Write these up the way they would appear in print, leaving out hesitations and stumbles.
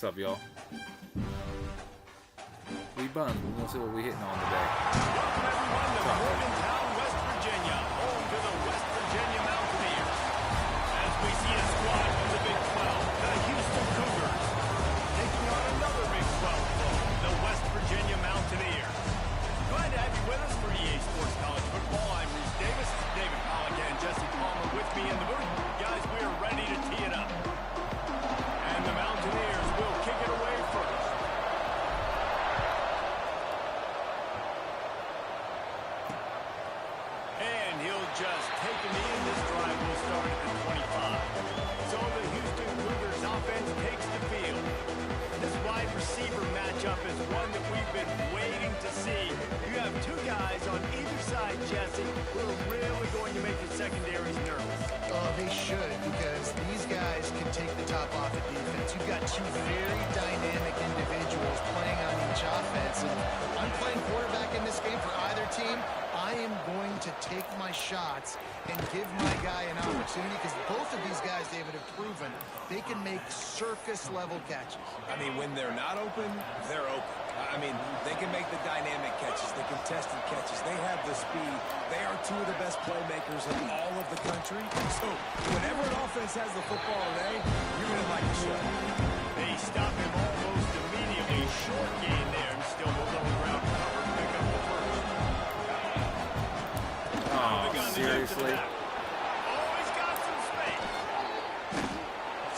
What's up, y'all? We buns. We're gonna see what we hitting on today. Welcome everyone to Morgantown, West Virginia, home to the West Virginia Mountaineers. As we see a squad from the Big 12, the Houston Cougars, taking on another Big 12 foe, the West Virginia Mountaineers. Glad to have you with us for EA Sports College Football. I'm Reese Davis, David Pollock, and Jesse Palmer with me in the booth. Guys, we are ready to tee it up. And the Mountaineers will kick it away first. And he'll just take a knee, and this drive will start at the 25. So the Houston Cougars offense takes the field. This wide receiver matchup is one that we've been waiting to see. You have two guys on either side, Jesse, who are really going to make the secondaries nervous. They should, because these guys can take the top off of defense. You've got two very dynamic individuals playing on each offense. And I'm playing quarterback in this game for either team. I am going to take my shots and give my guy an opportunity, because both of these guys, David, have proven they can make circus-level catches. I mean, when they're not open, they're open. I mean, they can make the dynamic catches, the contested catches. They have the speed. They are two of the best playmakers in all of the country. So, whenever an offense has the football today, you're going to like the show. They stop him almost immediately. Short gain there, and still a little ground cover. Pick up the first. Oh, seriously? Oh, he's got some space.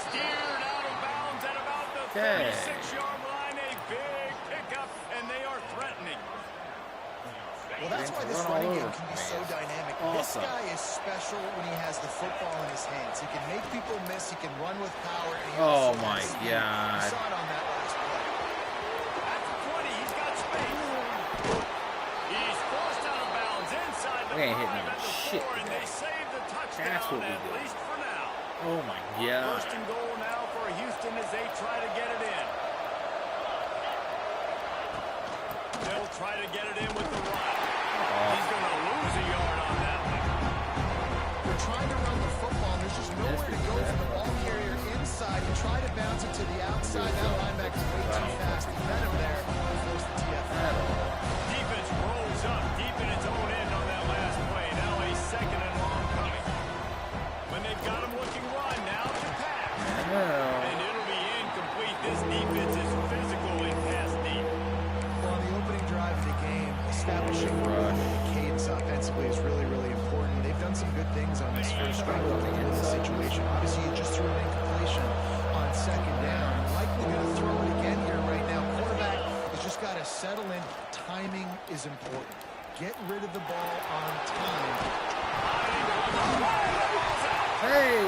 Steered out of bounds at about the 36-yard line. A big pickup, and they are threatening. Well, that's why this running game can be so dynamic. This guy is special when he has the football in his hands. He can make people miss. He can run with power. And he Oh, also my has speed. God. You saw it on that last play. At the 20, he's got space. He's forced out of bounds inside the We ain't hitting 5 no at the shit 4, and today. they save the touchdown, That's what we at do. least for now. Oh my God. First and goal now for Houston as they try to get it in. They'll try to get it in with the run. He's going to lose a yard on that one. They're trying to run the football, and there's just nowhere to go for the ball carrier inside. You try to bounce it to the outside. That linebacker's way too fast. He met him there and forced the TFL. Defense rolls up deep in its own end on that last play. Now a second and long coming. When they've got him looking run, now to pass. And it'll be incomplete. This defense is physical and pass deep. Well, on the opening drive of the game, establishing cadence offensively is really, really important. They've done some good things on this first drive in the situation. Obviously, you just threw an incompletion on second down. Likely going to throw it again here right now. Quarterback has just got to settle in. Timing is important. Get rid of the ball on time. Hey!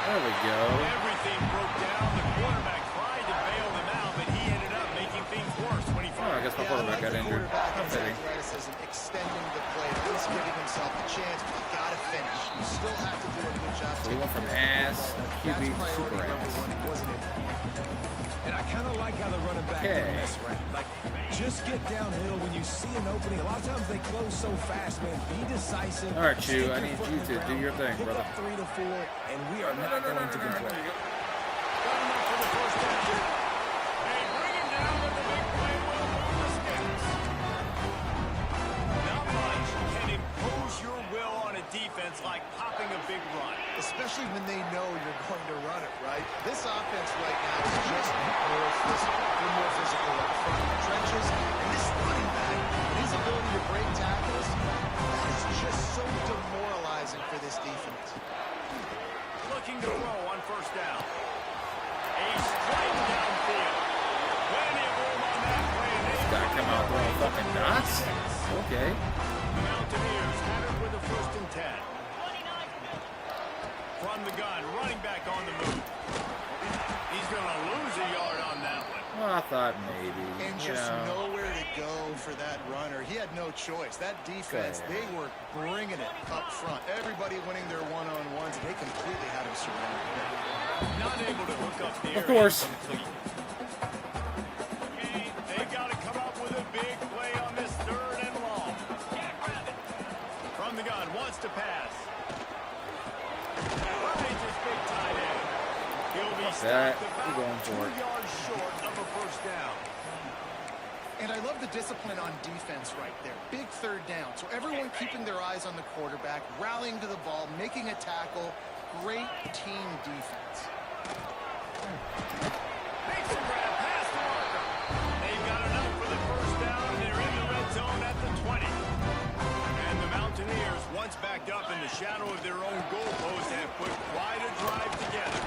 There we go. Everything broke down. The quarterback tried to bail them out, but he ended up making things worse when he Oh, I guess my quarterback got injured. Quarterback athleticism, extending the play, at least giving himself a chance, but you got to finish. You still have to do a good job. So we went from ass to QB to super ass. And I kind of like how the running back doing this route. Like, just get downhill when you see an opening. A lot of times they close so fast, man. Be decisive. All right, Chew, I need you to do your thing, Pick brother. up 3 to 4, and we are not going to complain. Not much can impose your will on a defense like popping a big run. Especially when they know you're going to run it, right? This offense right now is just more physical. They're more physical up front in the trenches. And this running back, his ability to break tackles, that is just so demoralizing for this defense. Looking to throw on first down. A straight downfield. Plenty of room on that play. This guy come out throwing fucking dots? Okay. The Mountaineers have it with a first and 10. From the gun, running back on the move. He's going to lose a yard on that one. Well, I thought maybe. And just nowhere to go for that runner. He had no choice. That defense, they were bringing it up front. Everybody winning their one-on-ones, and they completely had him surrounded. Not able to hook up the area. Of course. They got to come up with a big play on this third and long. From the gun, wants to pass. Right, just big tight end. He'll be that. stopped We're going about for 2 it. yards short of a first down. And I love the discipline on defense right there. Big third down. So everyone keeping their eyes on the quarterback, rallying to the ball, making a tackle. Great team defense. Makes a grab past the marker. They've got enough for the first down. They're in the red zone at the 20. And the Mountaineers, once backed up in the shadow of their own goalpost, have put quite a drive together.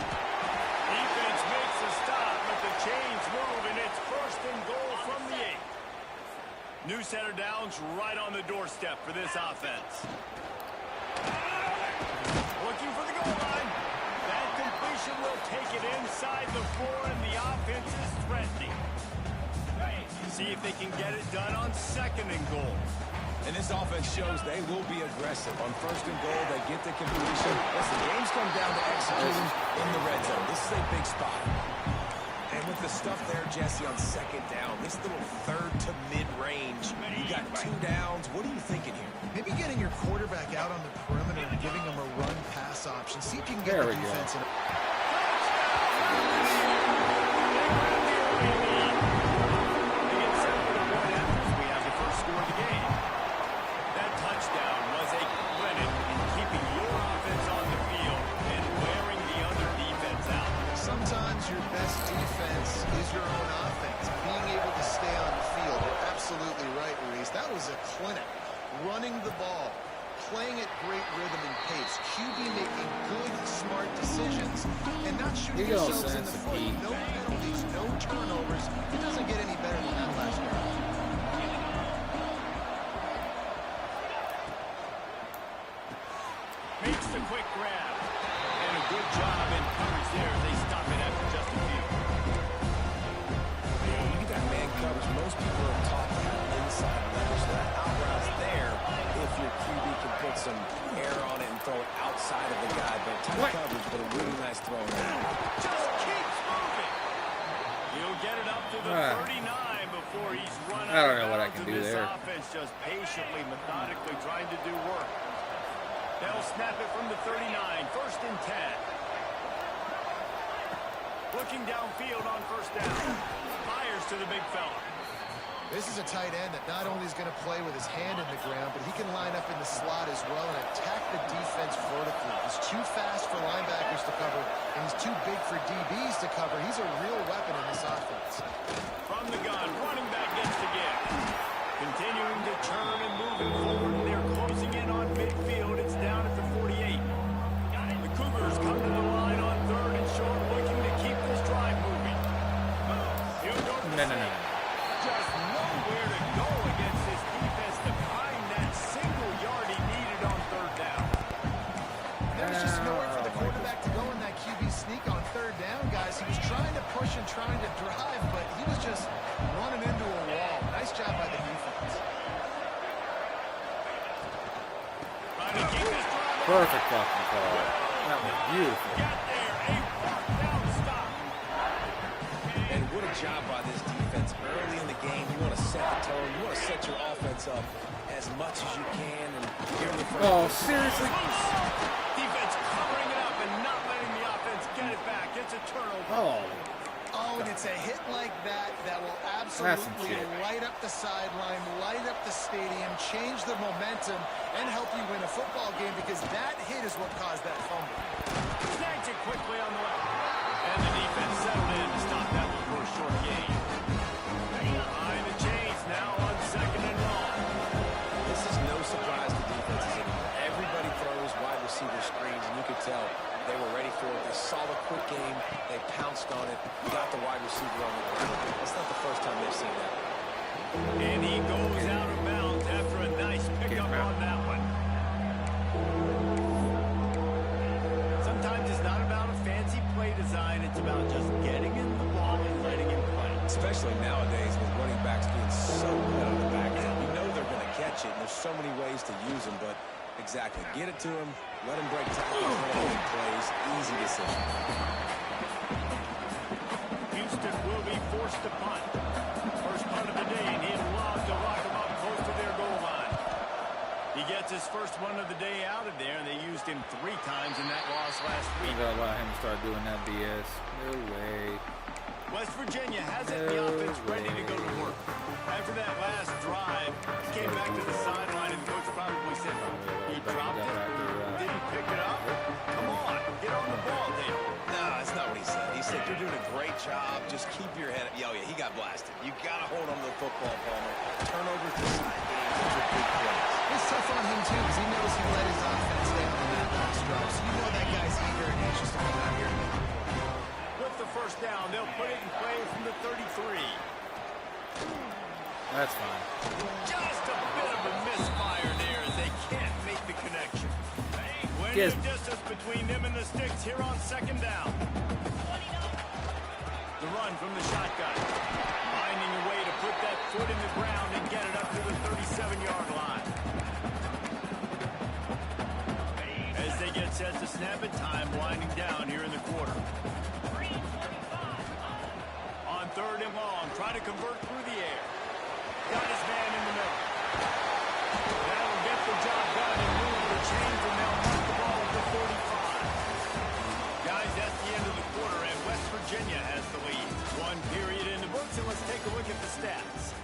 Defense makes a stop, but the chains move, and it's first and goal from the 8. New set of downs right on the doorstep for this offense. Looking for the goal line. That completion will take it inside the 4, and the offense is threatening. See if they can get it done on second and goal. And this offense shows they will be aggressive. On first and goal, they get the completion. Listen, games come down to executing in the red zone. This is a big spot. And with the stuff there, Jesse, on second down, this little third to mid-range, you got 2 downs. What are you thinking here? Maybe getting your quarterback out on the perimeter and giving him a run-pass option. See if you can get the defense in. Sometimes your best defense is your own offense. Being able to stay on the field. You're absolutely right, Reese. That was a clinic. Running the ball, playing at great rhythm and pace. QB making good, smart decisions, and not shooting yourselves in the foot. No penalties, no turnovers. It doesn't get any better than that last drive. Makes the quick grab. And a good job in coverage there. They stop it after just a few. You get that man coverage. Most people are taught to have inside leverage. That out routes there, if your QB can put some air on it and throw it outside of the guy. But tight coverage, but a really nice throw. Just keeps moving. He'll get it up to the 39 before he's run out. I don't know what I can do there. Offense just patiently, methodically trying to do work. They'll snap it from the 39, first and 10. Looking downfield on first down. Fires to the big fella. This is a tight end that not only is going to play with his hand in the ground, but he can line up in the slot as well and attack the defense vertically. He's too fast for linebackers to cover, and he's too big for DBs to cover. He's a real weapon in this offense. From the gun, running back gets the give. Continuing to turn and moving forward. They're closing in on midfield. It's down at the 48. The Cougars come to the line on third and short, looking to keep this drive moving. No. Just nowhere to go against this defense to find that single yard he needed on third down. There was just nowhere for the quarterback to go in that QB sneak on third down, guys. He was trying to push and trying to drive, but he was just running into a wall. Nice job by the defense. Trying to keep this drive. Perfect fucking call. That was beautiful. Got there, a fourth down stop. And what a job by this defense. Early in the game, you want to set the tone. You want to set your offense up as much as you can. And here in the front. Oh, seriously? Defense covering it up and not letting the offense get it back. It's a turnover. Oh, and it's a hit like that that will absolutely light up the sideline, light up the stadium, change the momentum, and help you win a football game because that hit is what caused that fumble. Snags it quickly on the left. And the defense settled in to stop that one for a short gain. Behind the chains now on second and long. This is no surprise to defenses anymore. Everybody throws wide receiver screens, and you could tell they were ready for it. They saw the quick game. They pounced on it. Got the wide receiver on the ground. That's not the first time they've seen that. And he goes out of bounds after a nice pickup on that one. Sometimes it's not about a fancy play design. It's about just getting in the ball and letting him play. Especially nowadays with running backs being so good on the back end. You know they're going to catch it, and there's so many ways to use them, but exactly. Get it to him, let him break tackles, let him make plays. Easy decision. Houston will be forced to punt. First punt of the day, and he'd love to lock them up close to their goal line. He gets his first one of the day out of there, and they used him 3 times in that loss last You week. gotta allow him to start doing that BS. No way. West Virginia has it, the offense ready to go to work. After that last drive, he came back to the sideline, and the coach probably said, he dropped it, didn't pick it up. Come on, get on the ball, Dale. No, that's not what he said. He said, you're doing a great job. Just keep your head up. Oh, yeah, he got blasted. You got to hold on to the football, Palmer. Turnovers decide games. Those are big plays. It's tough on him, too, because he knows he let his offense down on that last drive. So you know that guy's eager and anxious to come out here. With the first down, they'll put it in play from the 33. That's fine. Just a bit of a misfire there as they can't make the connection. Plenty Yes. of distance between them and the sticks here on second down. The run from the shotgun. Finding a way to put that foot in the ground and get it up to the 37-yard line. As they get set to snap it, time winding down here in the quarter. On third and long, trying to convert through the air. Got his man in the middle. That'll get the job done and move the chains, and they'll mark the ball at the 45. Guys, that's the end of the quarter, and West Virginia has the lead. 1 period in the books, and let's take a look at the stats.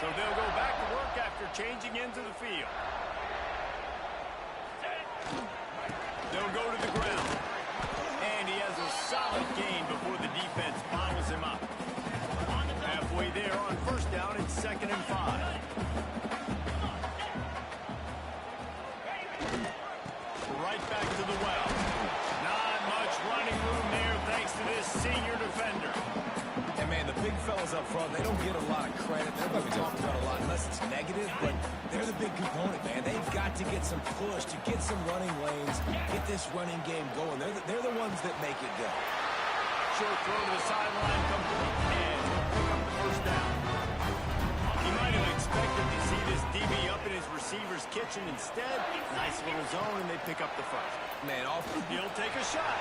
So they'll go back to work after changing into the field. They'll go to the ground. And he has a solid gain before the defense bottles him up. Halfway there on first down, it's 2nd and 5. Right back to the well. Not much running room there thanks to this senior defender. And, man, the big fellas up front, they don't get a lot of credit. They're going to be talked about a lot unless it's negative, but they're the big component, man. They've got to get some push, to get some running lanes, get this running game going. They're the ones that make it go. Short throw to the sideline, complete, and he'll pick up the first down. He might have expected to see this DB up in his receiver's kitchen. Instead, nice little zone, and they pick up the first. Man, He'll take a shot.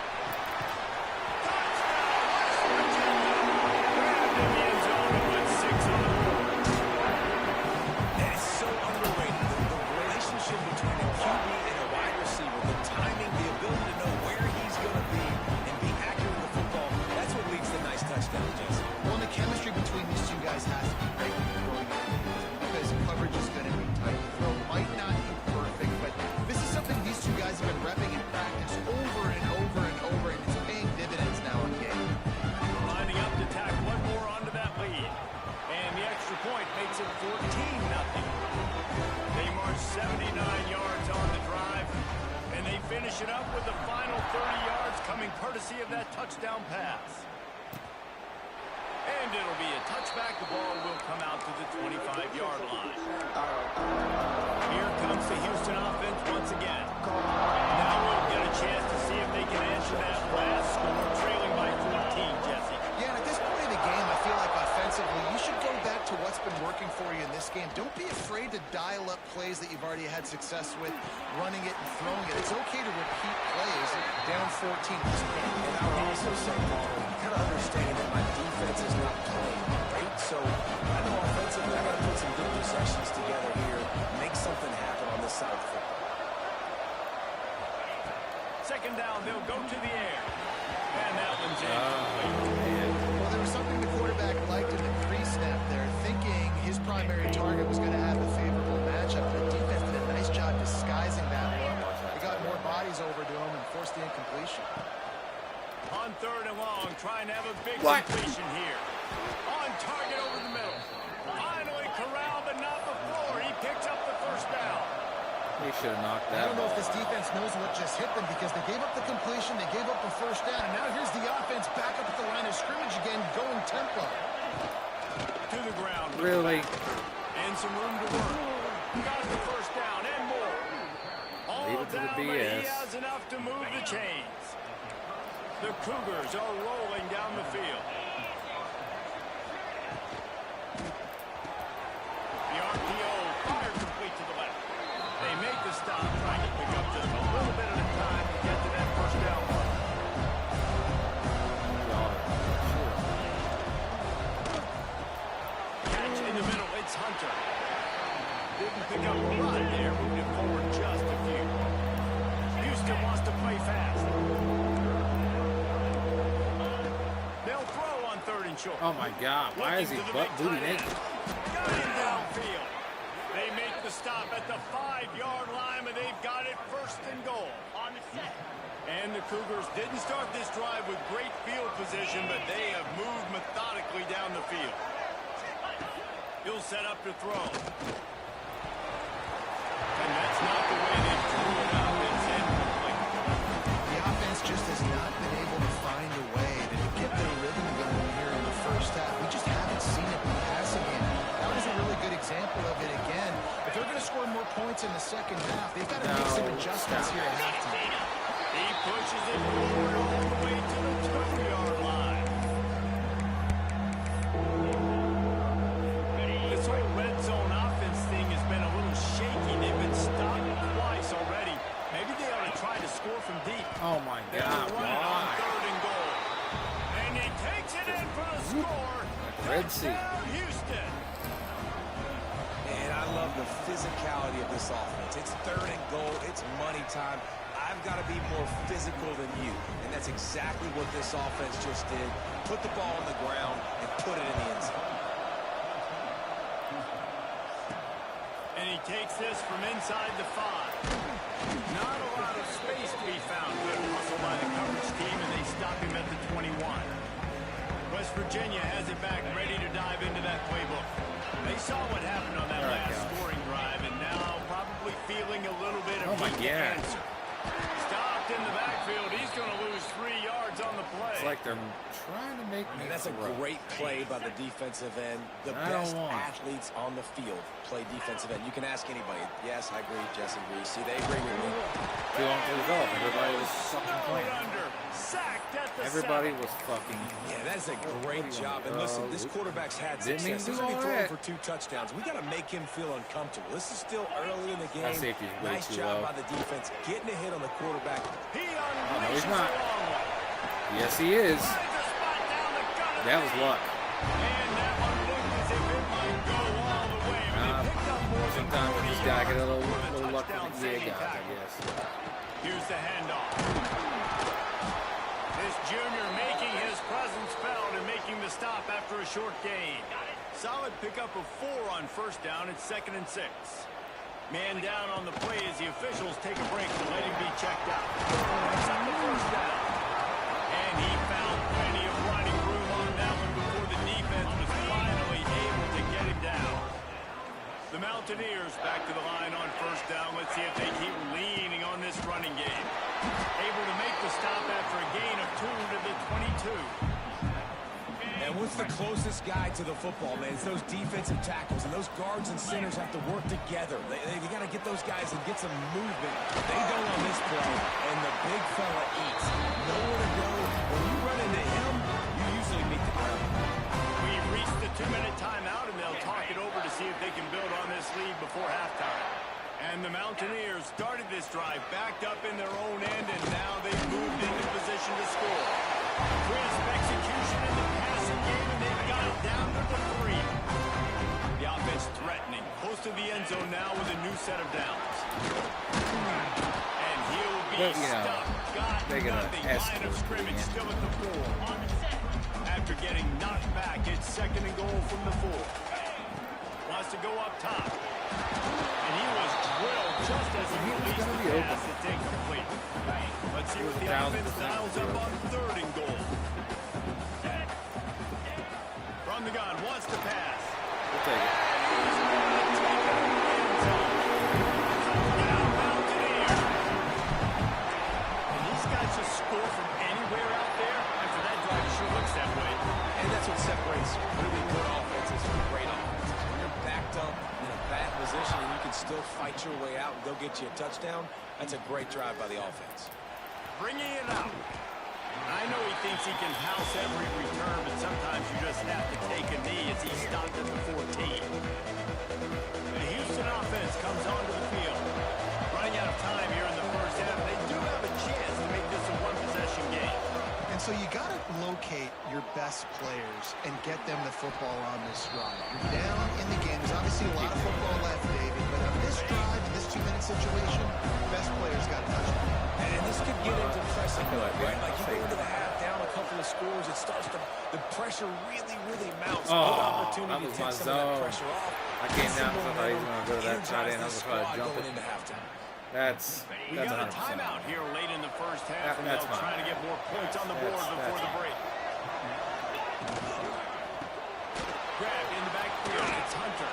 Touchdown, West Virginia. Grabbed in the end zone and went 6 on the board. that is so underrated. The relationship between a QB and a wide receiver, the timing, the ability to know where he's going to be and be accurate with the football, that's what leads to nice touchdowns, Jesse. Well, the chemistry between these two guys has to be great going because coverage is going to be tight. The throw might not be perfect, but this is something these two guys have been repping in practice over and over and over, and it's paying dividends now in game. Lining up to tack one more onto that lead. And the extra point makes it 14-0. They march 79 yards on the drive, and they finish it up with the final 30 yards coming courtesy of that touchdown pass. And it'll be a touchback. The ball will come out to the 25-yard line. Here comes the Houston offense once again. Now we'll get a chance to see if they can answer that last score, trailing by 14, Jesse. Yeah, and at this point in the game, I feel like offensively, you should go back to what's been working for you in this game. Don't be afraid to dial up plays that you've already had success with, running it and throwing it. It's okay to repeat plays down 14 at this point. And I would also say, Paul, kind of understanding that my defense is not playing great, so I know offensively I got to put some good possessions together here, make something happen on this side of the football. Second down, they'll go to the air. And that one's incomplete. Well, there was something the quarterback liked in the pre-snap there, thinking his primary target was going to have a favorable matchup. The defense did a nice job disguising that look. They got more bodies over to him and forced the incompletion. On third and long, trying to have a big completion here. On target over the middle. Finally corralled, but not before. He picks up the first down. He should have knocked I that don't know ball. if this defense knows what just hit them because they gave up the completion, they gave up the first down, and now here's the offense back up at the line of scrimmage again, going tempo. To the ground. Really? And some room to work. Got the first down and more. All Leave it to the down, but he BS. has enough to move the chains. The Cougars are rolling down the field. The RPO fired complete to the left. They make the stop, trying to pick up just a little bit at a time to get to that potential. Oh my God! Why is he Looking to the butt big booty tight end. naked? Got him downfield. They make the stop at the 5-yard line, and they've got it 1st and goal. On the set. And the Cougars didn't start this drive with great field position, but they have moved methodically down the field. He'll set up to throw. And that's not the way they threw it out. It's incomplete. The offense just has not been able to find a way to get their rhythm going here in the first half. We just haven't seen it in the passing game. That was a really good example of it again. If they're going to score more points in the second half, they've got to make some adjustments here at halftime. He pushes it forward all the way to the 2-yard line. This whole red zone offense thing has been a little shaky. They've been stopped twice already. Maybe they ought to try to score from deep. Oh my They're God! running on Why? 3rd and goal. And he takes it in for the score. Red Sea. Touchdown, Houston. And I love the physicality of this offense. It's 3rd and goal. It's money time. I've got to be more physical than you. And that's exactly what this offense just did. Put the ball on the ground and put it in the end zone. And he takes this from inside the 5. Not a lot of space to be found. Good hustle by the coverage team, and they stop him at the 21. West Virginia has it back, ready to dive into that playbook. They saw what happened on that last scoring drive, and now probably feeling a little bit of heat to answer. Stopped in the backfield. He's going to lose 3 yards on the play. It's like they're trying to make me. And that's a throw. great play by the defensive end. The best athletes on the field play defensive end. You can ask anybody. Yes, I agree. Jesse agrees. See, they agree with me. Too long to go. Everybody was fucking playing. Under. Sacked at the Everybody 7. was fucking. Yeah, that's a great job. And listen, this quarterback's had Didn't success. even He's do going to be all throwing that. for 2 touchdowns. We got to make him feel uncomfortable. This is still early in the game. That safety's way Nice too job low. by the defense, getting a hit on the quarterback. He no, he's unleashes not. a long one. Yes, he is. Finds a spot down the gut of That the was field. luck. And that one looked as if it might go all the way. I mean, they picked up more than Sometimes 40 you just gotta get a yards little with a luck with touchdown the saving guys, I tackle. guess. Here's the handoff. This junior making his presence felt and making the stop after a short gain. Solid pickup of 4 on 1st down. It's 2nd and 6. Man down on the play as the officials take a break to let him be checked out. Picks up the 1st down. And he found plenty of running room on that one before the defense was finally able to get him down. The Mountaineers back to the line on 1st down. Let's see if they keep leaning on this running game. Able to make the stop after a gain of 2 to the 22. And what's the closest guy to the football, man? It's those defensive tackles, and those guards and centers have to work together. They got to get those guys and get some movement. They don't on this play, and the big fella eats. Nowhere to go. When you run into him, you usually meet the ground. We've reached the 2-minute timeout, and they'll talk it over to see if they can build on this lead before halftime. And the Mountaineers started this drive backed up in their own end, and now they've moved into position to score. Crisp execution in the passing game, and they've got it down to the 3. The offense threatening, close to the end zone now with a new set of downs. And he'll be stopped. Got nothing. Line of scrimmage still at the 4. After getting knocked back, it's 2nd and goal from the 4. Wants to go up top. And he was drilled just as he released the pass. It's incomplete. Let's see what the offense dials up on 3rd and goal. From the gun, wants to pass. We'll take it. And these guys just score from anywhere out there. After that drive, it sure looks that way. And that's what separates really good offenses from great offenses. When you're backed up in a bad position and you can still fight your way out and go get you a touchdown, that's a great drive by the offense. Bringing it out. I know he thinks he can house every return, but sometimes you just have to take a knee as he stopped at the 14. The Houston offense comes onto the field. Running out of time here in the first half. They do have a chance to make this a one-possession game. And so you got to locate your best players and get them the football on this run. You're down in the game. There's obviously a lot of football left, David, but on this drive, in this 2-minute situation, best players got to touch it. And this could get into press listen, feel like right? it. Like you go into the half down a couple of scores, it starts to, the pressure really mounts. Good Oh, opportunity that was to my take some of that zone. pressure off. I came down Some and I thought he was momentum, going to go to that tight energize end. I this was going to squad jump going it. into halftime. That's We got a 100%. timeout here late in the first half, and That's they'll try to mine. get more points on the board before the break. Grab in the backfield. It's Hunter.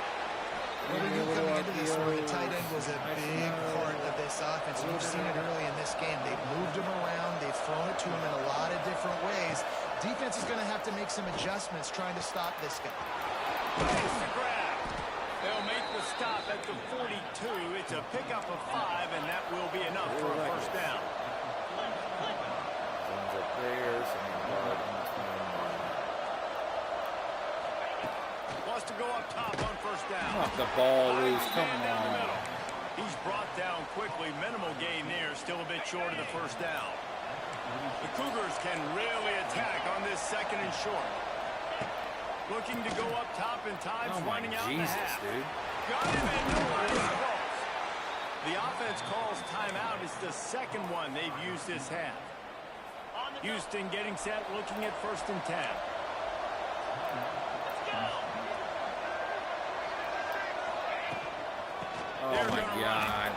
What we knew coming into this one, the tight end was a big part of this offense. You've seen it early in this game. They've moved him around. They've thrown it to him in a lot of different ways. Defense is going to have to make some adjustments trying to stop this guy. Nice to grab. They'll make the stop at the 42. It's a pickup of 5, and that will be enough for a first down. Zones up there, so Wants to go up top on first down. knock the ball loose. Come Man down the on. middle. He's brought down quickly. Minimal gain there. Still a bit short of the first down. The Cougars can really attack on this second and short. Looking to go up top, and time's Oh my running out in the Jesus, half. dude. Got him, and nobody's close. The offense calls timeout. It's the second one they've used this half. Houston getting set, looking at 1st and 10. Oh my God.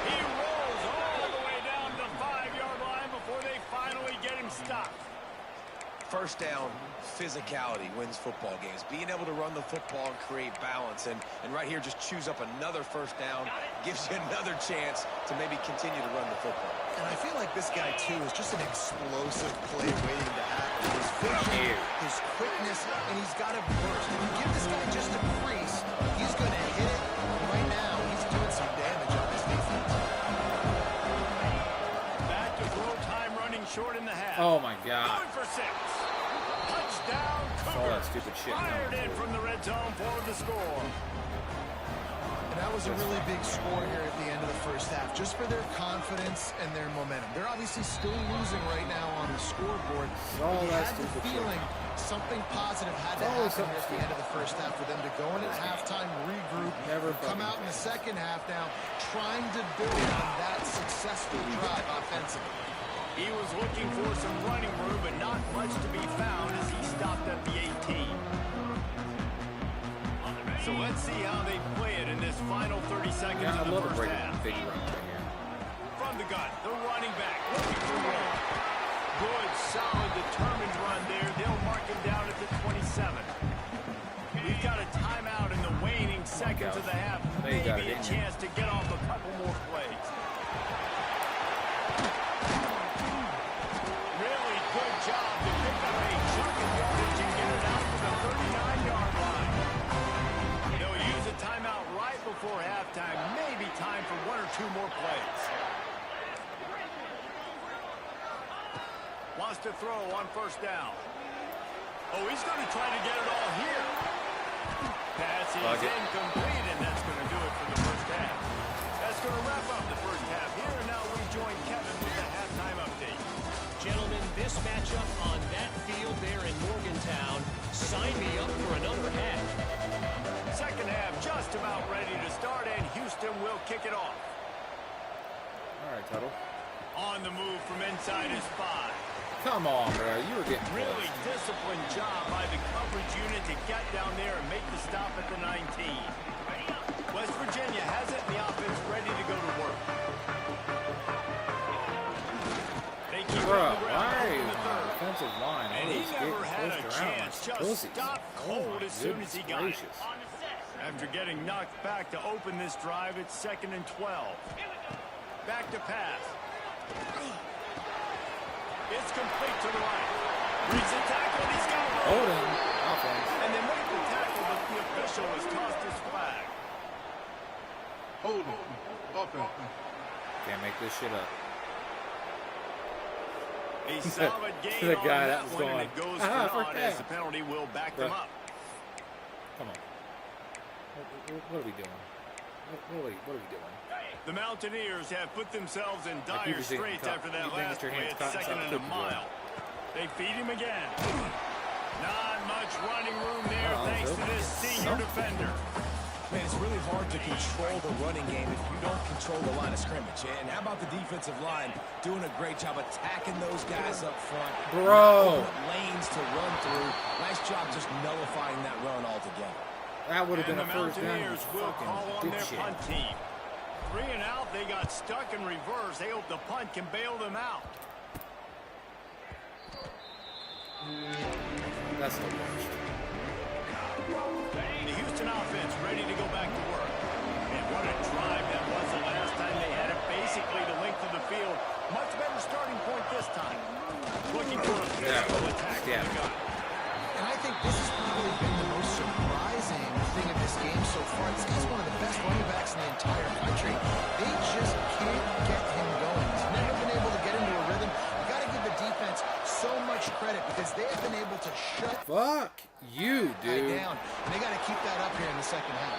He rolls all the way down to the 5-yard line before they finally get him stopped. First down, physicality wins football games. Being able to run the football and create balance. And right here, just choose up another first down. Gives you another chance to maybe continue to run the football. And I feel like this guy, too, is just an explosive play waiting to happen. His vision, his quickness, and he's got a burst. If you give this guy just a crease, he's going to hit it. Right now, he's doing some damage on this defense. Back to throw time, running short in the half. Oh my God. Going for 6. Touchdown, All that Cougars. stupid shit. Fired in from the red zone for the score. And that was a really big score here at the end of the first half, just for their confidence and their momentum. They're obviously still losing right now on the scoreboard. All But you that had the stupid shit. feeling something positive had to Always happen here at the something end of the first half for them to go in at halftime, regroup, Never come fucking out in the second half now, trying to build on that successful drive offensively. He was looking for some running room, but not much to be found as he stopped at the 18. So let's see how they play it in this final 30 seconds Yeah, I of the love a first break half. big run right here. From the gun, the running back looking for room. Good, solid, determined run there. They'll mark him down at the 27. We've got a timeout in the waning seconds of the half. There you go, Maybe a didn't you? chance to get off a couple more plays. Really good job to pick up a chunk of yardage and get it out to the 39-yard line. They'll use a timeout right before halftime. Maybe time for 1 or 2 more plays. Wants to throw on first down. Oh, he's going to try to get it all here. Pass is incomplete, and that's going to do it for the first half. That's going to wrap up the first half here, and now we join Kevin with the halftime update. Gentlemen, this matchup on that field there in Morgantown, sign me up for another half. Second half just about ready to start, and Houston will kick it off. All right, Tuttle. On the move from inside his 5. Come on, bro. You were getting Really close. disciplined job by the coverage unit to get down there and make the stop at the 19. West Virginia has it, and the offense ready to go to work. They keep it Bro, on the ground why are in you the on third. the defensive line? And All he these never getting had a pushed around chance, like just pussies. stopped Oh cold my as soon as he got it. gracious. After getting knocked back to open this drive, it's 2nd and 12. Back to pass. It's complete to the right. Reads the tackle, and he's got room. Holding offense. And they make the tackle, but the official has tossed his flag. Hold on. Okay. Can't make this shit up. A solid gain The on guy that that was one, and going, it goes "Ah, for for naught as the that." penalty will back them Bruh. up. Come on. What are we doing? What are we doing? The Mountaineers have put themselves in Like, dire you just didn't straits cut- after you that didn't last get your play. hands It's caught in 2nd and a something stupid, mile. They feed him again. Not much running room there Oh, thanks to they'll this get senior something. defender. Man, it's really hard to control the running game if you don't control the line of scrimmage. And how about the defensive line doing a great job attacking those guys up front? Bro. Lanes to run through. Nice job just nullifying that run altogether. That would have been And a the first down. Mountaineers will call on their Dipshit. punt team. 3 and out, they got stuck in reverse. They hope the punt can bail them out. That's the worst. The Houston offense ready to go back to work. And what a drive that was the last time they had it. Basically the length of the field. Much better starting point this time. Looking for a physical attack. Yeah. And I think this has probably been the most surprising thing of this game so far. This guy's one of the best running backs in the entire country. They just can't get him going. He's never been able to get into a rhythm. You got to give the defense so much credit because they have been able to shut Fuck you, dude. down. And they got to keep that up here in the second half.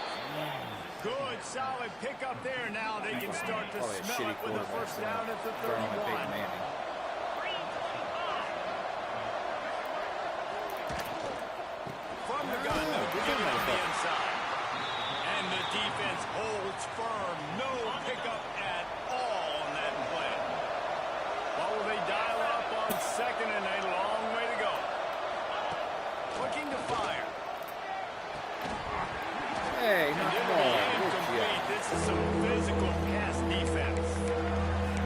Good, solid pickup there. Now they can start to Probably a smell shitty it with a quarterback. first down at the Throwing like Peyton 31. Manning. From the gun, they'll get it on the inside. And the defense holds firm. No pickup at all on that play. What will they dial up on second and a long way to go? Looking to fire. Hey, not the ball. Good Incomplete. job. This is some physical pass defense.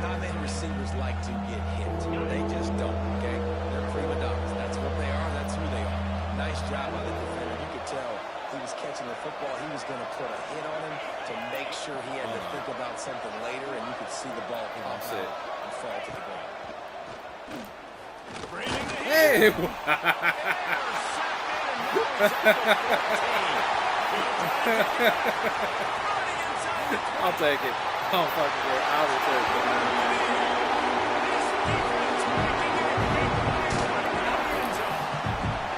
Not many receivers like to get hit. They just don't, okay? They're prima donnas. That's what they are. That's who they are. Nice job by the defender. You could tell he was catching the football. He was going to put a hit on him to make sure he had to think about something later, and you could see the ball pop That's out it. and fall to the ground. Bringing the hit. Hey! I'll take it. Oh, fucking good. I will take it.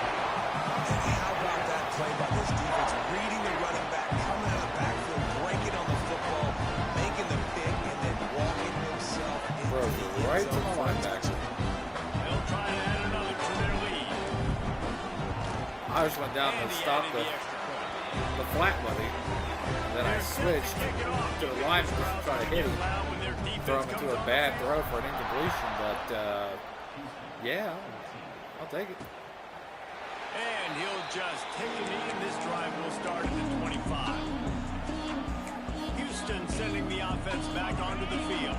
How about that play by this defense? Reading the running back, coming out of the backfield, breaking on the football, making the pick, and then walking himself into Bro, the end right to zone the for a linebacker. touchdown. They'll try to add another to their lead. I just went down And to he stop added the the extra point. flat buddy. Then I switched to the line just to try to hit him. Throw him into a bad throw for an incompletion, but yeah, I'll take it. And he'll just take a knee, and this drive will start at the 25. Houston sending the offense back onto the field.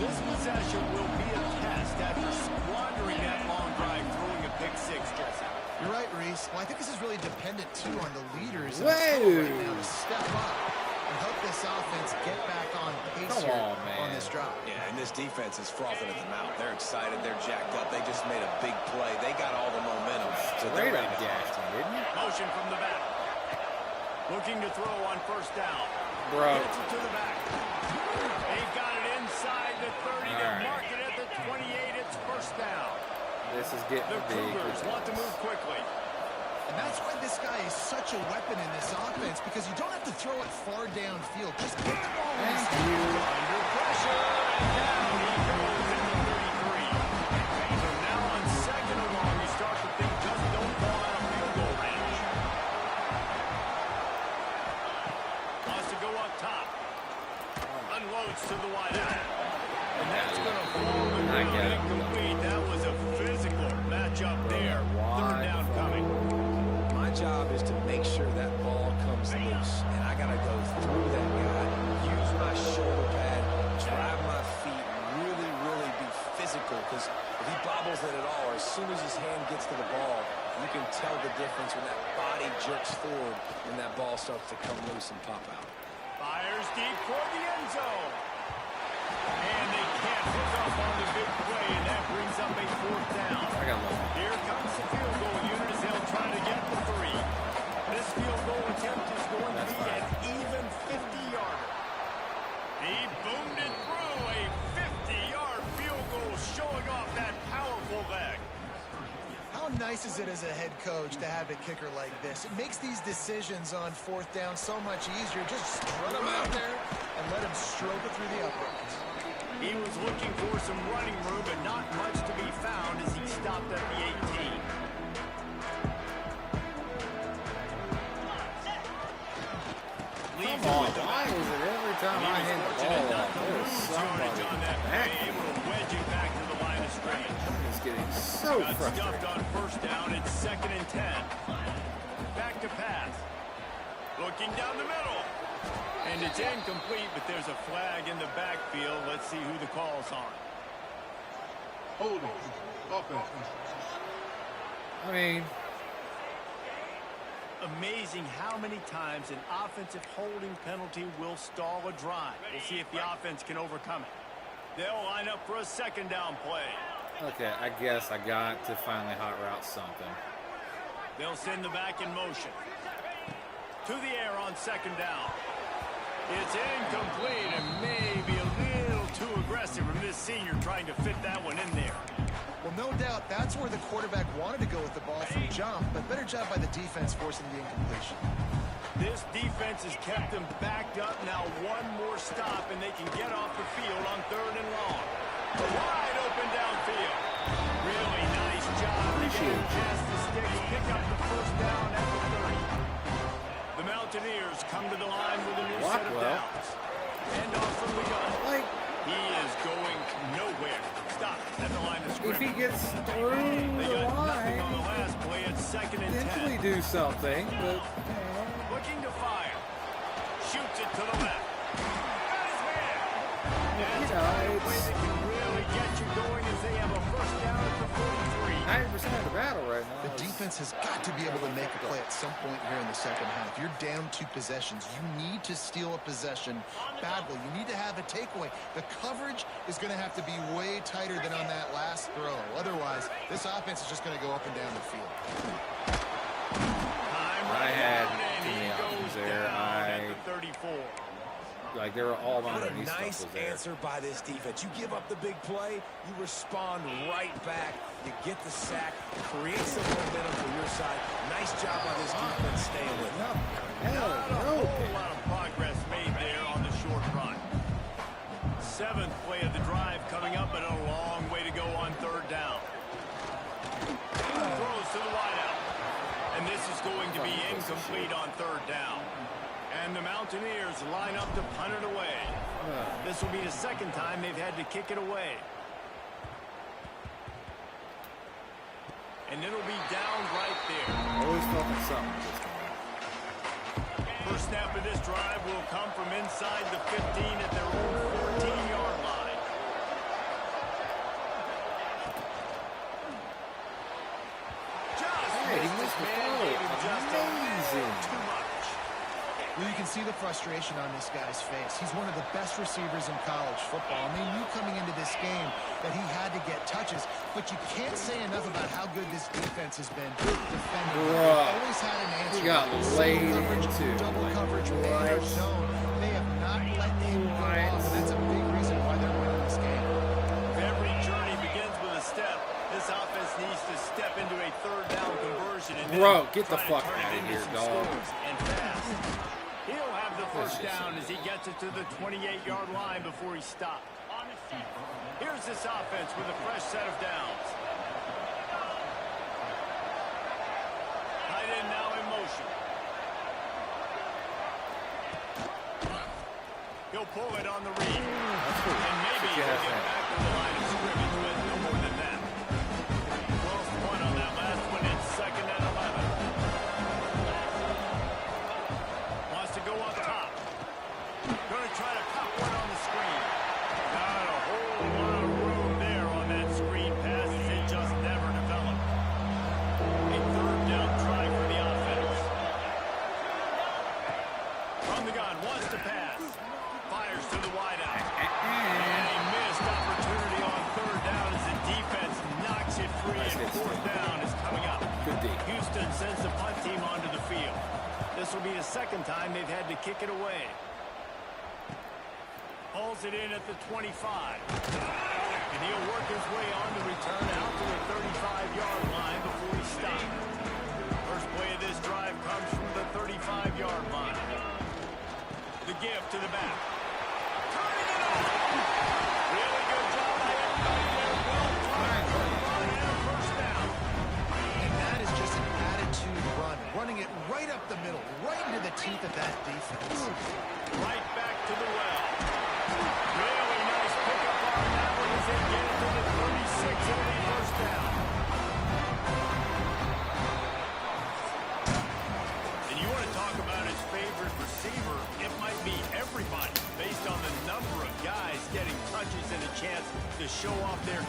This possession will be a test after squandering that long drive, throwing a pick six, Jesse. You're right, Reese. Well, I think this is really dependent, too, on the leaders in Whoa. the field right now to step up and help this offense get back on pace Come here on, man. on this drive. Yeah, and this defense is frothing at the mouth. They're excited. They're jacked up. They just made a big play. They got all the momentum. So they're Straight ready up to gashed him, didn't you? Motion from the back. Looking to throw on first down. Bro. Gets it to the back. They've got it inside the 30. They All right. mark it at the 28. It's first down. This is getting The big. Cougars want to move quickly. And that's why this guy is such a weapon in this offense, because you don't have to throw it far downfield. Just get the ball in his hand. Under pressure, and down he goes in the 33. So now on second and long, you start to think just don't fall out of field goal range. Wants to go up top. Unloads to the wide out. And that's going to fall to I the get it. incomplete. That was a physical matchup there. Third down coming. My job is to make sure that ball comes loose, and I got to go through that guy, use my shoulder pad, drive my feet, really, really be physical, because if he bobbles it at all, or as soon as his hand gets to the ball, you can tell the difference when that body jerks forward and that ball starts to come loose and pop out. Fires deep for the end zone. And they can't hook up on the big play, and that brings up a fourth down. I got love. Here comes the field goal unit as they'll try to get the three. This field goal attempt is going to be an even 50-yarder. He boomed it through a 50-yard field goal, showing off that powerful leg. How nice is it as a head coach to have a kicker like this? It makes these decisions on fourth down so much easier. Just strut him out there and let him stroke it through the uprights. He was looking for some running room, but not much to be found as he stopped at the 18. time I hand the ball off, there's somebody on in the that play, backfield. able to wedge it back to the line of scrimmage. It's getting so Got frustrating. stuffed on first down. It's 2nd and 10. Back to pass. Looking down the middle. And it's incomplete, but there's a flag in the backfield. Let's see who the call's on. Holding. Offense. I mean, Amazing how many times an offensive holding penalty will stall a drive. We'll see if the offense can overcome it. They'll line up for a 2nd down play. okay, I guess I got to finally hot route something. They'll send the back in motion. To the air on 2nd down. It's incomplete and maybe a little too aggressive from this senior trying to fit that one in there. Well, no doubt that's where the quarterback wanted to go with the ball from jump, but better job by the defense forcing the incompletion. This defense has kept them backed up. Now one more stop and they can get off the field on 3rd and long. Wide open downfield. Really nice job to get him past the sticks. Pick up the 1st down at the 30. The Mountaineers come to the line with a new set of downs. And off from the gun. Like, He is going nowhere. Stop at the line of if scrimmage. he gets through They the got nothing on the line, last play. It's 2nd and 10. potentially do something, but Looking to fire. Shoots it to the left. Got his hand. you That's know, a way it's that can really get you going as they have a 1st down at the 43. 90% of the battle right now. The defense has got to be able to make a play at some point here in the 2nd half. You're down 2 possessions. You need to steal a possession badly. You need to have a takeaway. The coverage is going to have to be way tighter than on that last throw. Otherwise, this offense is just going to go up and down the field. I had too many options there. At the 34. Like, they were all What a underneath nice stuff was there. answer by this defense. You give up the big play, you respond right back, you get the sack, create some momentum for your side. Nice job by this defense staying with it. Hell Not a no. whole lot of progress made there on the short run. 7th play of the drive coming up, and a long way to go on 3rd down. Throws to the wideout. And this is going to be incomplete on 3rd down. And the Mountaineers line up to punt it away. This will be the 2nd time they've had to kick it away. And it'll be down right there. Always fucking something with this game. First snap of this drive will come from inside the 15 at their own 14-yard line. Hey, he missed the throw. Amazing. Too much. Well, you can see the frustration on this guy's face. He's one of the best receivers in college football. And they knew coming into this game that he had to get touches. But you can't say enough about how good this defense has been defending. Bruh. They've always had an answer. He got laid Coverage, into. double Like, coverage, man or what? zone. They have not let him go off. And that's a big reason why they're winning this game. Every journey begins with a step. This offense needs to step into a 3rd down conversion. And Bro, then get the try to fuck turn it out of into here, some dog. scores and fast. He'll have the 1st This is down as he gets it to the 28-yard line before he stopped. Here's this offense with a fresh set of downs. Tight end now in motion. He'll pull it on the read. And maybe you he'll have get to back to the line of scrimmage, but no more than that. 12th point on that last one. It's 2nd and 11. Wants to go up top. Going to try to pop one on the screen. Not a whole lot of room there on that screen pass. It just never developed. A 3rd down try for the offense. From the gun, wants to pass. Fires to the wideout. And a missed opportunity on 3rd down as the defense knocks it free. Nice And hit, 4th Steve. down is coming up. Good D. Houston sends the punt team onto the field. This will be the 2nd time they've had to kick it away. Pulls it in at the 25. And he'll work his way on the return out to the 35-yard line before he stops. First play of this drive comes from the 35-yard line. The give to the back. Turning it over. Really good job by everybody there. Well timed for a run and a 1st down. And that is just an attitude run. Running it right up the middle, right into the teeth of that defense. Right back to the well.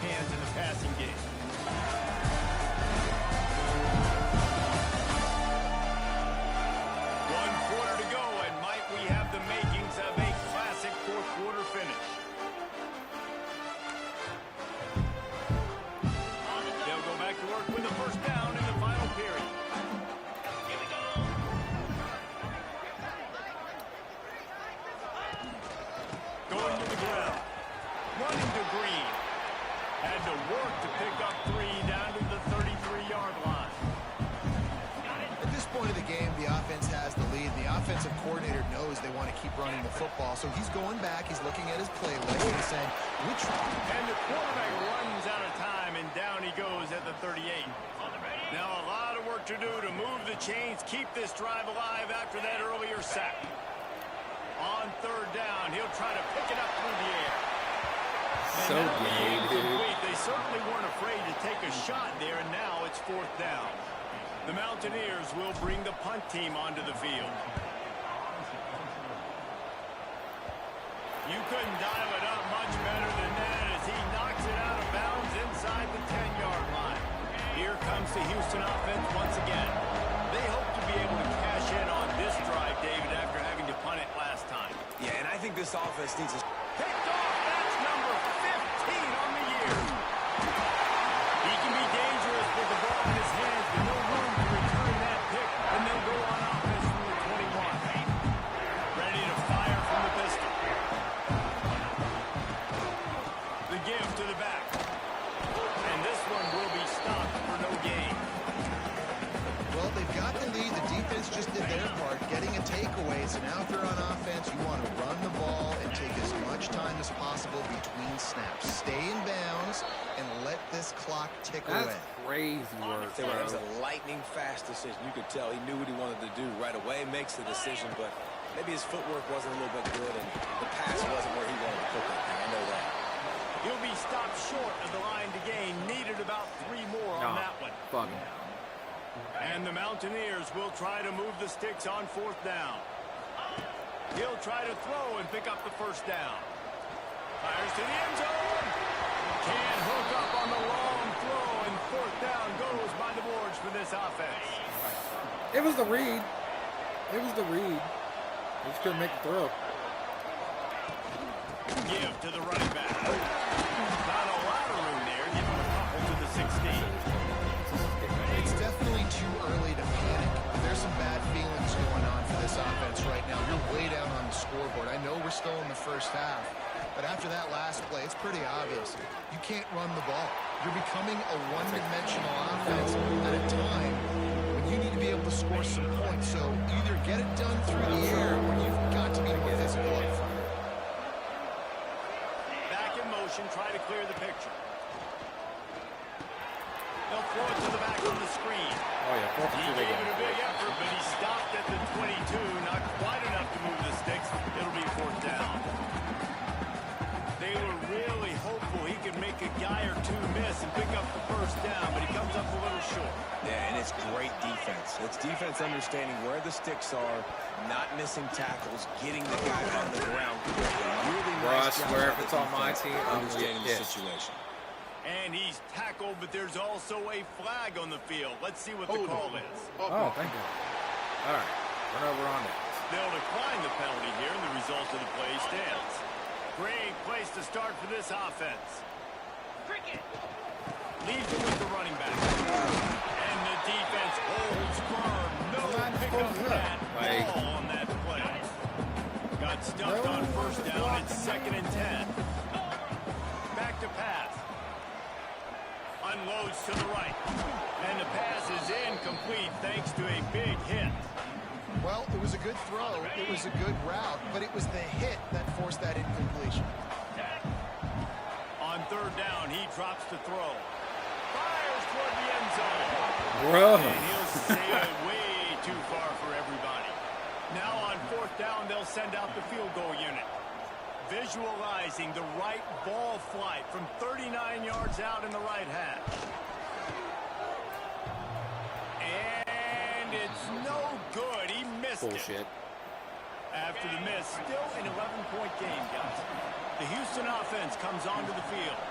hands in the passing game. One quarter to go, and might we have the makings of a classic fourth quarter finish. They'll go back to work with a first down in the final period. Here we go. Going to the ground. Running to Green. Had to work to pick up 3 down to the 33-yard line. At this point of the game, the offense has the lead. The offensive coordinator knows they want to keep running the football, so he's going back, he's looking at his play list and saying, which one? And the quarterback runs out of time, and down he goes at the 38. Now a lot of work to do to move the chains, keep this drive alive after that earlier sack. On third down, he'll try to pick it up through the air. So gay, dude. They certainly weren't afraid to take a shot there, and now it's fourth down. The Mountaineers will bring the punt team onto the field. You couldn't dial it up much better than that as he knocks it out of bounds inside the 10-yard line. Here comes the Houston offense once again. They hope to be able to cash in on this drive, David, after having to punt it last time. Yeah, and I think this offense needs a... Picked off. That's number 15 on the year. He can be dangerous with the ball in his hands, but no room to return that pick, and they'll go on offense from the 21. Ready to fire from the pistol. The give to the back. And this one will be stopped for no gain. Well, they've got the lead. The defense just did their part, getting a takeaway. So now if you're on offense, you want to run the ball and take as much time as possible between snaps. Stay in bounds and let this clock tick That's away. crazy work, It was bro. a lightning fast decision. You could tell he knew what he wanted to do right away, makes the decision, but maybe his footwork wasn't a little bit good, and the pass wasn't where he wanted to put that thing. I know that. He'll be stopped short of the line to gain. Needed about 3 more on that one. Fuck him. And the Mountaineers will try to move the sticks on fourth down. He'll try to throw and pick up the first down. Fires to the end zone. Can't hook up on the long throw, and fourth down goes by the boards for this offense. It was the read. It was the read. He just couldn't make the throw. Give to the running back. Not a lot of room there. Give him a couple to the 16. It's definitely too early to panic. There's some bad feelings going on for this offense right now. You're way down on the scoreboard. I know we're still in the first half, but after that last play, it's pretty obvious. You can't run the ball. You're becoming a one-dimensional offense at a time when you need to be able to score some points. So either get it done through the air or you've got to be more physical up front. Back in motion, try to clear the picture. They'll throw it to the back on the screen. Oh, yeah. He gave it a big effort, but he stopped at the 22. Not quite enough to move the sticks. It'll be fourth down. They were really hopeful he could make a guy or two miss and pick up the first down, but he comes up a little short. Yeah, and it's great defense. It's defense understanding where the sticks are, not missing tackles, getting the guy on the ground quickly. Really Bro, I nice job swear by if the it's on my defense team, I'm understanding the pissed. situation. And he's tackled, but there's also a flag on the field. Let's see what the call is. Oh, thank you. All right. Run over on it. They'll decline the penalty here, and the result of the play stands. Great place to start for this offense. Leaves it with the running back. And the defense holds firm. No pickup that ball on that play. Got stuffed on first down. It's 2nd and 10. Back to pass. Unloads to the right. And the pass is incomplete thanks to a big hit. Well, it was a good throw. It was a good route, but it was the hit that forced that incompletion. On third down, he drops to throw. Fires toward the end zone. Bro. And he'll sail it way too far for everybody. Now on fourth down, they'll send out the field goal unit. Visualizing the right ball flight from 39 yards out in the right hash. And it's no good. He missed Bullshit. it. After the miss, still an 11-point game, guys. The Houston offense comes onto the field.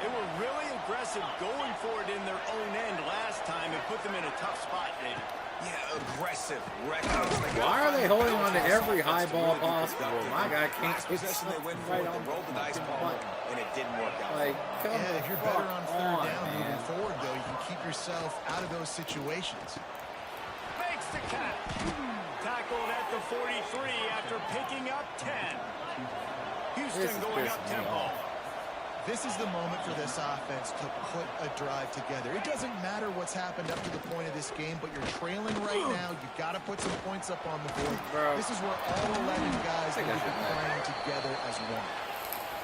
They were really aggressive going for it in their own end last time and put them in a tough spot, David. Yeah, aggressive, reckless. Why are they holding on to every high ball possible? My guy can't Last get possession they went for right it, on they rolled the dice ball, button. and it didn't work out. Like, come Yeah, if you're better on third on, down man. moving forward, though, you can keep yourself out of those situations. Makes the catch. Tackled at the 43 after picking up 10. Houston This is going up pissing me tempo. off. This is the moment for this offense to put a drive together. It doesn't matter what's happened up to the point of this game, but you're trailing right now. You've got to put some points up on the board. Bro. This is where all 11 guys I think need I to be should know. playing together as one.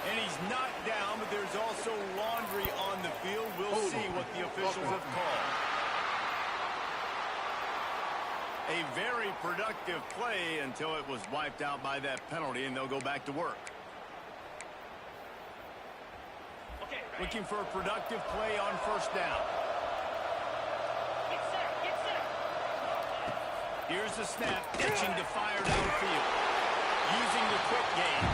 And he's knocked down, but there's also laundry on the field. We'll see what the officials have called. A very productive play until it was wiped out by that penalty, and they'll go back to work. Looking for a productive play on first down. Here's the snap, itching to fire downfield. Using the quick game.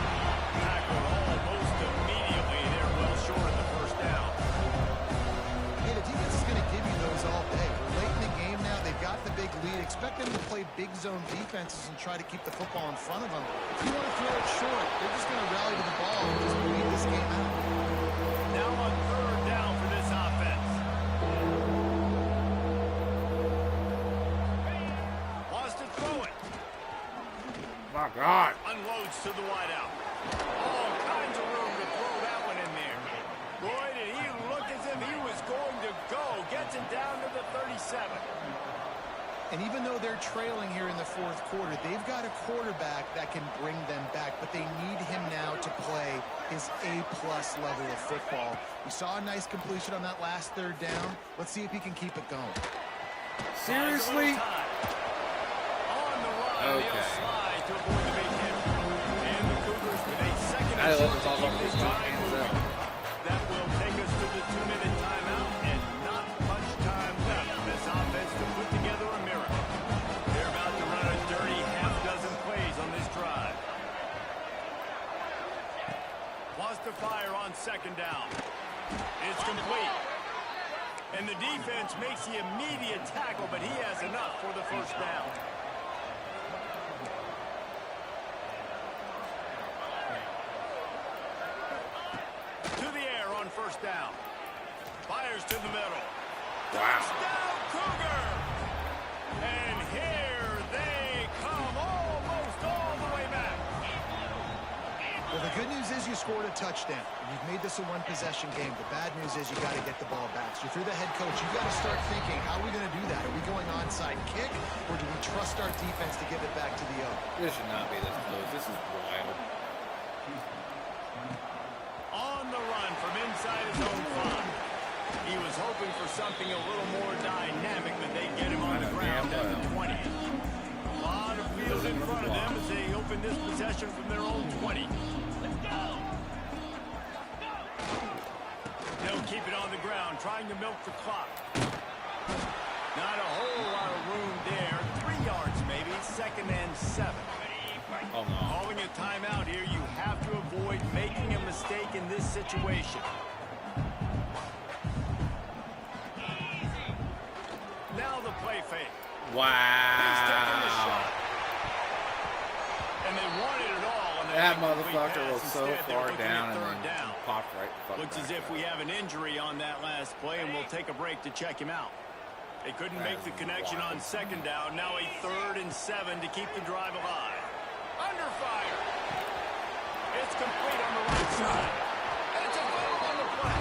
Tackled almost immediately. They're well short of the first down. Yeah, the defense is going to give you those all day. We're late in the game now. They've got the big lead. Expect them to play big zone defenses and try to keep the football in front of them. If you want to throw it short, they're just going to rally to the ball and just bleed this game out. Now on third down for this offense. Wants to throw it. My God. Unloads to the wideout. All kinds of room to throw that one in there. Boy, did he look as if he was going to go. Gets it down to the 37. And even though they're trailing here in the fourth quarter, they've got a quarterback that can bring them back, but they need him now to play his A-plus level of football. We saw a nice completion on that last third down. Let's see if he can keep it going. Seriously? On the run, Okay. he'll slide to avoid the big hit. And the Cougars with a second I and love short this all to keep over this this drive hands moving. up. That will take us to the 2-minute timeout, and not much time left for this offense to put together a miracle. They're about to run a dirty half-dozen plays on this drive. Wants to fire on second down. It's complete. And the defense makes the immediate tackle, but he has enough for the first down. To the air on first down. Fires to the middle. Touchdown, Cougar! And here they come, almost all the way back. Well, the good news is you scored a touchdown. You've made this a one-possession game. The bad news is you got to get the ball back. So if you're the head coach, you got to start thinking, how are we going to do that? Are we going onside kick, or do we trust our defense to give it back to the O? This should not be this close. This is wild. On the run from inside his own 5. He was hoping for something a little more dynamic, but they get him on the ground at the 20. A lot of field in front of them as they open this possession from their own 20. They'll keep it on the ground, trying to milk the clock. Not a whole lot of room there. 3 yards maybe, second and 7. Oh, no. Calling a timeout here, you have to avoid making a mistake in this situation. Now the play fake. He's taking the Wow. shot. And they wanted it all on That incomplete motherfucker pass. was so Instead, they're far looking at down and third then down. popped right the fuck Looks back as if up. we have an injury on that last play, and we'll take a break to check him out. They couldn't That make the is connection wild. on second down. Now a 3rd and 7 to keep the drive alive. Under fire. It's complete on the right side. And it's a foul on the play.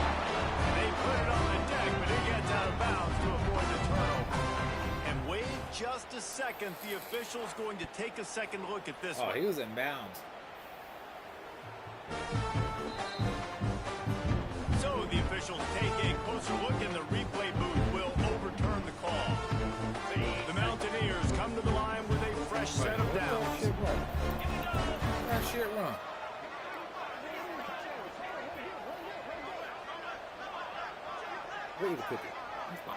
They put it on the deck, but it gets out of bounds to avoid the turnover. And wait just a second. The official's going to take a second look at this Oh, one. he was in bounds. So the officials take a closer look, and the replay booth will overturn the call. The Mountaineers come to the line with a fresh set of That downs. shit run. That shit run. Where you cookie? That's fine.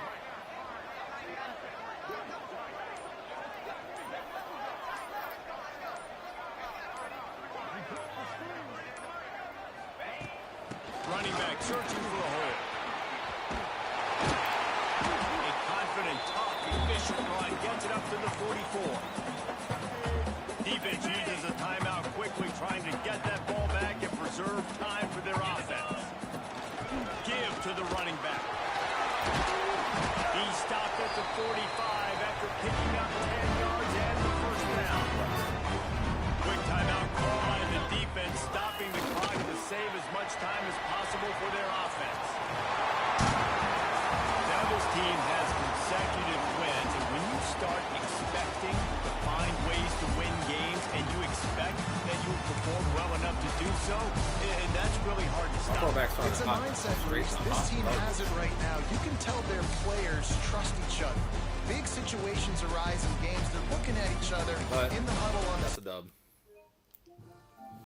Running back searching for a hole. A confident, tough, efficient run gets it up to the 44. Defense uses a timeout quickly, trying to get that ball back and preserve time for their offense. Give to the running back. He stopped at the 45 after picking up 10 yards and the first down. Quick timeout call by the defense, stopping the clock to save as much time as possible for their offense. Now this team has consecutive wins, and when you start expecting to find ways to win games and you expect that you will perform well enough to do so, and that's really hard to stop. It's a mindset, Reese. This team has it right now. You can tell their players trust each other. Big situations arise in games. They're looking at each other in the huddle on That's a dub.